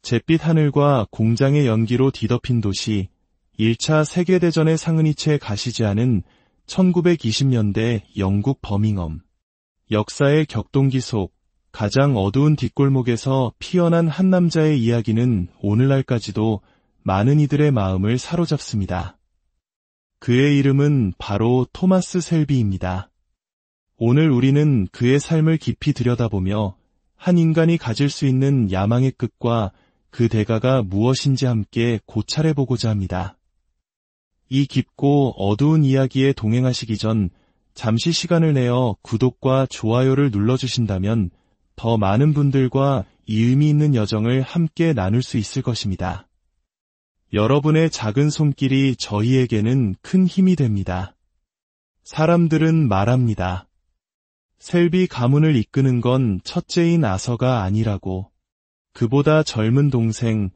잿빛 하늘과 공장의 연기로 뒤덮인 도시, 1차 세계대전의 상흔이 채 가시지 않은 1920년대 영국 버밍엄. 역사의 격동기 속 가장 어두운 뒷골목에서 피어난 한 남자의 이야기는 오늘날까지도 많은 이들의 마음을 사로잡습니다. 그의 이름은 바로 토마스 셀비입니다. 오늘 우리는 그의 삶을 깊이 들여다보며 한 인간이 가질 수 있는 야망의 끝과 그 대가가 무엇인지 함께 고찰해보고자 합니다. 이 깊고 어두운 이야기에 동행하시기 전 잠시 시간을 내어 구독과 좋아요를 눌러주신다면 더 많은 분들과 이 의미 있는 여정을 함께 나눌 수 있을 것입니다. 여러분의 작은 손길이 저희에게는 큰 힘이 됩니다. 사람들은 말합니다. 셀비 가문을 이끄는 건 첫째인 아서가 아니라고. 그보다 젊은 동생,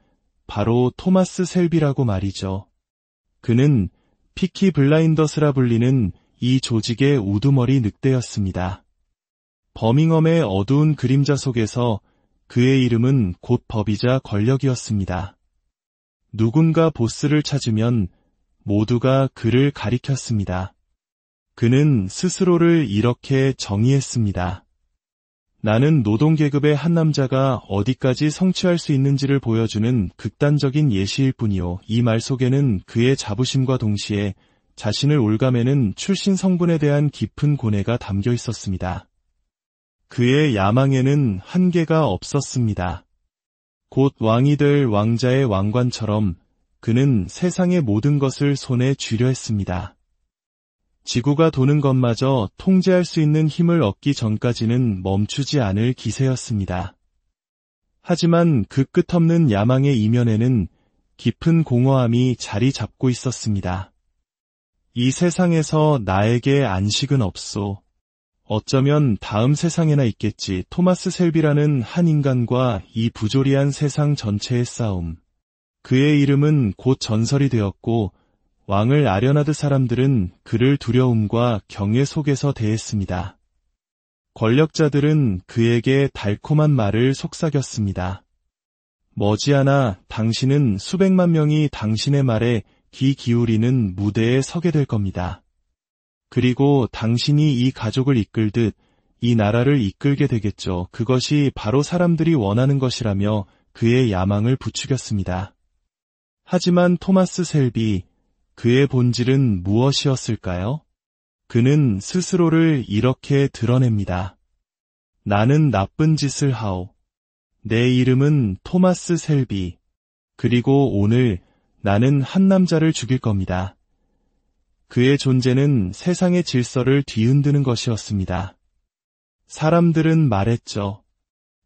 바로 토마스 셀비라고 말이죠. 그는 피키 블라인더스라 불리는 이 조직의 우두머리 늑대였습니다. 버밍엄의 어두운 그림자 속에서 그의 이름은 곧 법이자 권력이었습니다. 누군가 보스를 찾으면 모두가 그를 가리켰습니다. 그는 스스로를 이렇게 정의했습니다. 나는 노동계급의 한 남자가 어디까지 성취할 수 있는지를 보여주는 극단적인 예시일 뿐이요. 이 말 속에는 그의 자부심과 동시에 자신을 올가매는 출신 성분에 대한 깊은 고뇌가 담겨 있었습니다. 그의 야망에는 한계가 없었습니다. 곧 왕이 될 왕자의 왕관처럼 그는 세상의 모든 것을 손에 쥐려 했습니다. 지구가 도는 것마저 통제할 수 있는 힘을 얻기 전까지는 멈추지 않을 기세였습니다. 하지만 그 끝없는 야망의 이면에는 깊은 공허함이 자리 잡고 있었습니다. 이 세상에서 나에게 안식은 없소. 어쩌면 다음 세상에나 있겠지. 토마스 셀비라는 한 인간과 이 부조리한 세상 전체의 싸움. 그의 이름은 곧 전설이 되었고 왕을 아련하듯 사람들은 그를 두려움과 경외 속에서 대했습니다. 권력자들은 그에게 달콤한 말을 속삭였습니다. 머지않아 당신은 수백만 명이 당신의 말에 귀 기울이는 무대에 서게 될 겁니다. 그리고 당신이 이 가족을 이끌듯 이 나라를 이끌게 되겠죠. 그것이 바로 사람들이 원하는 것이라며 그의 야망을 부추겼습니다. 하지만 토마스 셀비, 그의 본질은 무엇이었을까요? 그는 스스로를 이렇게 드러냅니다. 나는 나쁜 짓을 하오. 내 이름은 토마스 셀비. 그리고 오늘 나는 한 남자를 죽일 겁니다. 그의 존재는 세상의 질서를 뒤흔드는 것이었습니다. 사람들은 말했죠.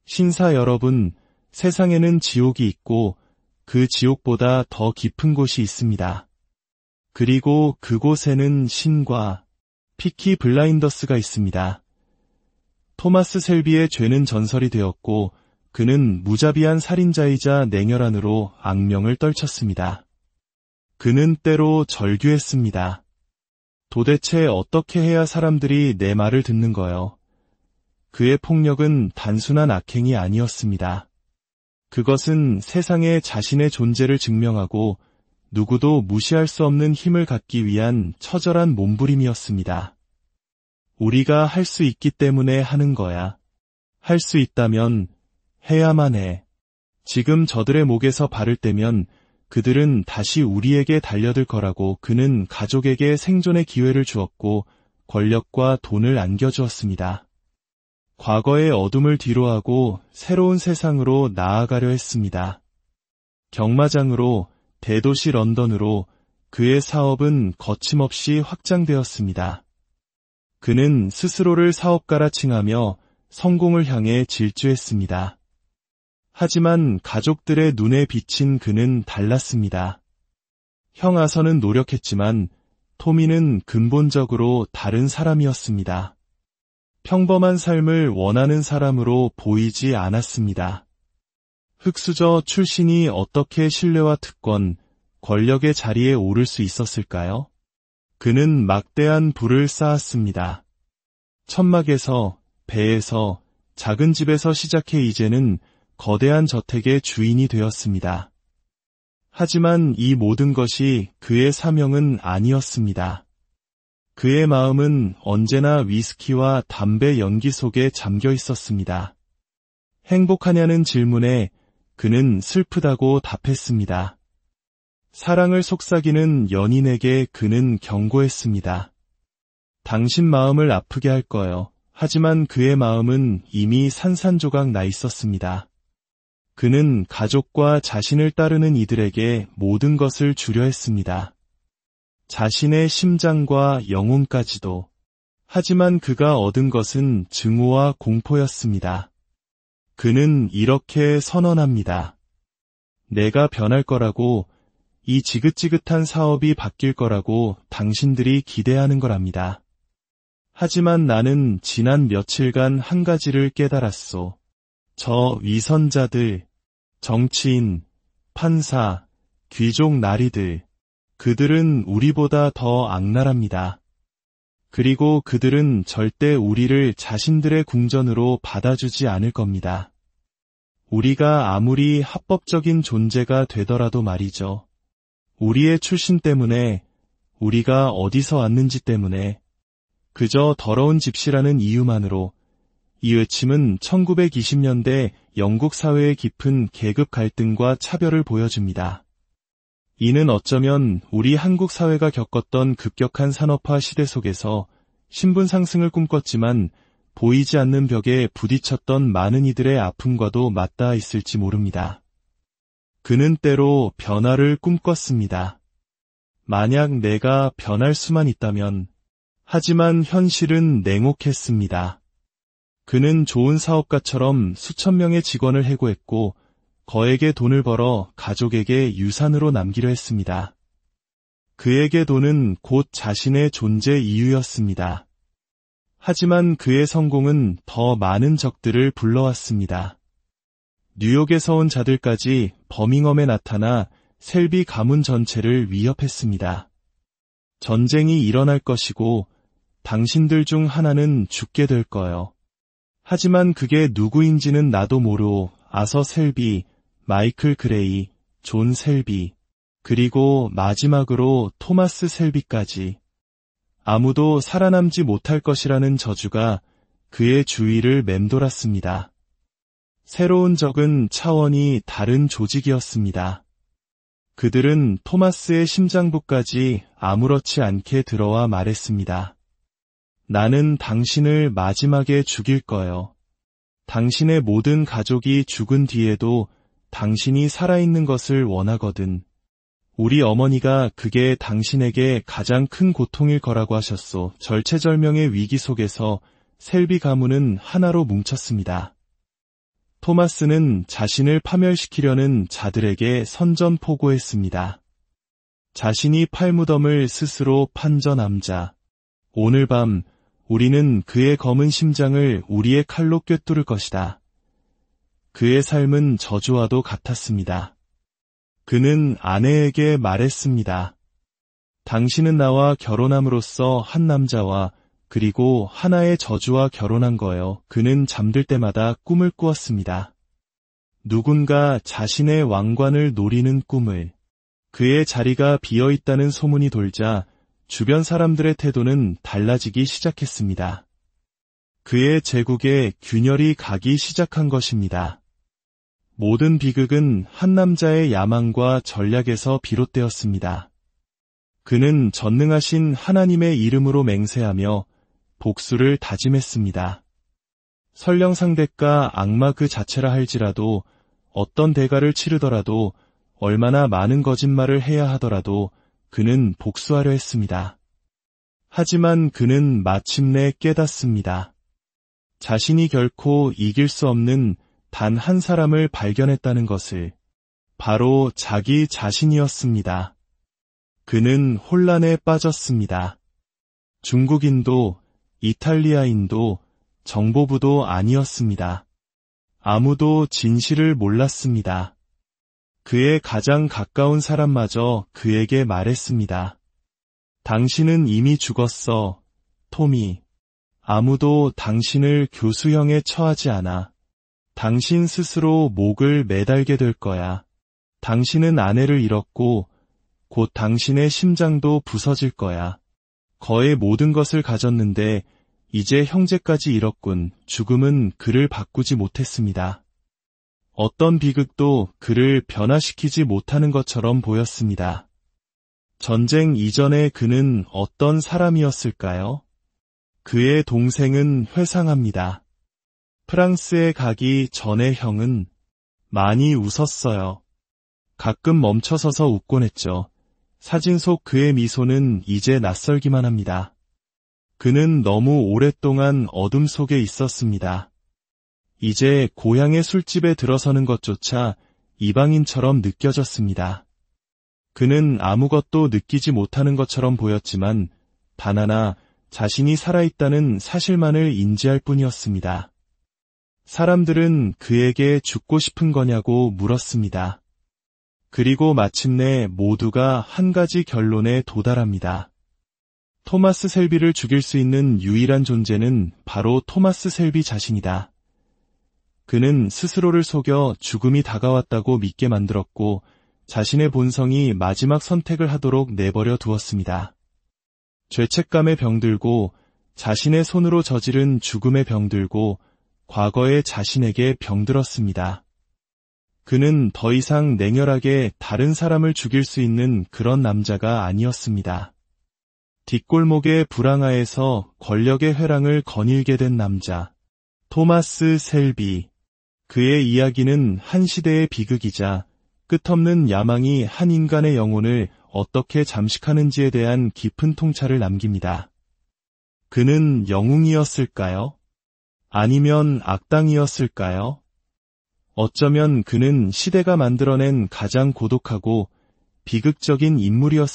신사 여러분, 세상에는 지옥이 있고 그 지옥보다 더 깊은 곳이 있습니다. 그리고 그곳에는 신과 피키 블라인더스가 있습니다. 토마스 셀비의 죄는 전설이 되었고 그는 무자비한 살인자이자 냉혈한으로 악명을 떨쳤습니다. 그는 때로 절규했습니다. 도대체 어떻게 해야 사람들이 내 말을 듣는 거요? 그의 폭력은 단순한 악행이 아니었습니다. 그것은 세상에 자신의 존재를 증명하고 누구도 무시할 수 없는 힘을 갖기 위한 처절한 몸부림이었습니다. 우리가 할 수 있기 때문에 하는 거야. 할 수 있다면 해야만 해. 지금 저들의 목에서 발을 떼면 그들은 다시 우리에게 달려들 거라고. 그는 가족에게 생존의 기회를 주었고 권력과 돈을 안겨주었습니다. 과거의 어둠을 뒤로하고 새로운 세상으로 나아가려 했습니다. 경마장으로 대도시 런던으로 그의 사업은 거침없이 확장되었습니다. 그는 스스로를 사업가라 칭하며 성공을 향해 질주했습니다. 하지만 가족들의 눈에 비친 그는 달랐습니다. 형 아서는 노력했지만 토미는 근본적으로 다른 사람이었습니다. 평범한 삶을 원하는 사람으로 보이지 않았습니다. 흙수저 출신이 어떻게 신뢰와 특권, 권력의 자리에 오를 수 있었을까요? 그는 막대한 부를 쌓았습니다. 천막에서, 배에서, 작은 집에서 시작해 이제는 거대한 저택의 주인이 되었습니다. 하지만 이 모든 것이 그의 사명은 아니었습니다. 그의 마음은 언제나 위스키와 담배 연기 속에 잠겨 있었습니다. 행복하냐는 질문에 그는 슬프다고 답했습니다. 사랑을 속삭이는 연인에게 그는 경고했습니다. 당신 마음을 아프게 할 거요. 하지만 그의 마음은 이미 산산조각 나 있었습니다. 그는 가족과 자신을 따르는 이들에게 모든 것을 주려 했습니다. 자신의 심장과 영혼까지도. 하지만 그가 얻은 것은 증오와 공포였습니다. 그는 이렇게 선언합니다. 내가 변할 거라고, 이 지긋지긋한 사업이 바뀔 거라고 당신들이 기대하는 거랍니다. 하지만 나는 지난 며칠간 한 가지를 깨달았소. 저 위선자들, 정치인, 판사, 귀족 나리들, 그들은 우리보다 더 악랄합니다. 그리고 그들은 절대 우리를 자신들의 궁전으로 받아주지 않을 겁니다. 우리가 아무리 합법적인 존재가 되더라도 말이죠. 우리의 출신 때문에, 우리가 어디서 왔는지 때문에, 그저 더러운 집시라는 이유만으로 이 외침은 1920년대 영국 사회의 깊은 계급 갈등과 차별을 보여줍니다. 이는 어쩌면 우리 한국 사회가 겪었던 급격한 산업화 시대 속에서 신분 상승을 꿈꿨지만 보이지 않는 벽에 부딪혔던 많은 이들의 아픔과도 맞닿아 있을지 모릅니다. 그는 때로 변화를 꿈꿨습니다. 만약 내가 변할 수만 있다면, 하지만 현실은 냉혹했습니다. 그는 좋은 사업가처럼 수천 명의 직원을 해고했고 거액의 돈을 벌어 가족에게 유산으로 남기려 했습니다. 그에게 돈은 곧 자신의 존재 이유였습니다. 하지만 그의 성공은 더 많은 적들을 불러왔습니다. 뉴욕에서 온 자들까지 버밍엄에 나타나 셀비 가문 전체를 위협했습니다. 전쟁이 일어날 것이고 당신들 중 하나는 죽게 될 거요. 하지만 그게 누구인지는 나도 모르오. 아서 셀비, 마이클 그레이, 존 셀비, 그리고 마지막으로 토마스 셀비까지. 아무도 살아남지 못할 것이라는 저주가 그의 주위를 맴돌았습니다. 새로운 적은 차원이 다른 조직이었습니다. 그들은 토마스의 심장부까지 아무렇지 않게 들어와 말했습니다. 나는 당신을 마지막에 죽일 거요. 당신의 모든 가족이 죽은 뒤에도 당신이 살아있는 것을 원하거든. 우리 어머니가 그게 당신에게 가장 큰 고통일 거라고 하셨소. 절체절명의 위기 속에서 셀비 가문은 하나로 뭉쳤습니다. 토마스는 자신을 파멸시키려는 자들에게 선전포고했습니다. 자신이 팔무덤을 스스로 판전함자. 오늘 밤 우리는 그의 검은 심장을 우리의 칼로 꿰뚫을 것이다. 그의 삶은 저주와도 같았습니다. 그는 아내에게 말했습니다. 당신은 나와 결혼함으로써 한 남자와 그리고 하나의 저주와 결혼한 거요. 그는 잠들 때마다 꿈을 꾸었습니다. 누군가 자신의 왕관을 노리는 꿈을. 그의 자리가 비어있다는 소문이 돌자 주변 사람들의 태도는 달라지기 시작했습니다. 그의 제국에 균열이 가기 시작한 것입니다. 모든 비극은 한 남자의 야망과 전략에서 비롯되었습니다. 그는 전능하신 하나님의 이름으로 맹세하며 복수를 다짐했습니다. 설령상대가 악마 그 자체라 할지라도 어떤 대가를 치르더라도 얼마나 많은 거짓말을 해야 하더라도 그는 복수하려 했습니다. 하지만 그는 마침내 깨닫습니다. 자신이 결코 이길 수 없는 단 한 사람을 발견했다는 것을. 바로 자기 자신이었습니다. 그는 혼란에 빠졌습니다. 중국인도 이탈리아인도 정보부도 아니었습니다. 아무도 진실을 몰랐습니다. 그의 가장 가까운 사람마저 그에게 말했습니다. 당신은 이미 죽었어, 토미. 아무도 당신을 교수형에 처하지 않아. 당신 스스로 목을 매달게 될 거야. 당신은 아내를 잃었고 곧 당신의 심장도 부서질 거야. 거의 모든 것을 가졌는데 이제 형제까지 잃었군. 죽음은 그를 바꾸지 못했습니다. 어떤 비극도 그를 변화시키지 못하는 것처럼 보였습니다. 전쟁 이전에 그는 어떤 사람이었을까요? 그의 동생은 회상합니다. 프랑스에 가기 전에 형은 많이 웃었어요. 가끔 멈춰서서 웃곤 했죠. 사진 속 그의 미소는 이제 낯설기만 합니다. 그는 너무 오랫동안 어둠 속에 있었습니다. 이제 고향의 술집에 들어서는 것조차 이방인처럼 느껴졌습니다. 그는 아무것도 느끼지 못하는 것처럼 보였지만 단 하나 자신이 살아있다는 사실만을 인지할 뿐이었습니다. 사람들은 그에게 죽고 싶은 거냐고 물었습니다. 그리고 마침내 모두가 한 가지 결론에 도달합니다. 토마스 셀비를 죽일 수 있는 유일한 존재는 바로 토마스 셀비 자신이다. 그는 스스로를 속여 죽음이 다가왔다고 믿게 만들었고 자신의 본성이 마지막 선택을 하도록 내버려 두었습니다. 죄책감에 병들고 자신의 손으로 저지른 죽음에 병들고 과거의 자신에게 병들었습니다. 그는 더 이상 냉혈하게 다른 사람을 죽일 수 있는 그런 남자가 아니었습니다. 뒷골목의 불황하에서 권력의 회랑을 거닐게 된 남자, 토마스 셀비. 그의 이야기는 한 시대의 비극이자 끝없는 야망이 한 인간의 영혼을 어떻게 잠식하는지에 대한 깊은 통찰을 남깁니다. 그는 영웅이었을까요? 아니면 악당이었을까요? 어쩌면 그는 시대가 만들어낸 가장 고독하고 비극적인 인물이었을까요?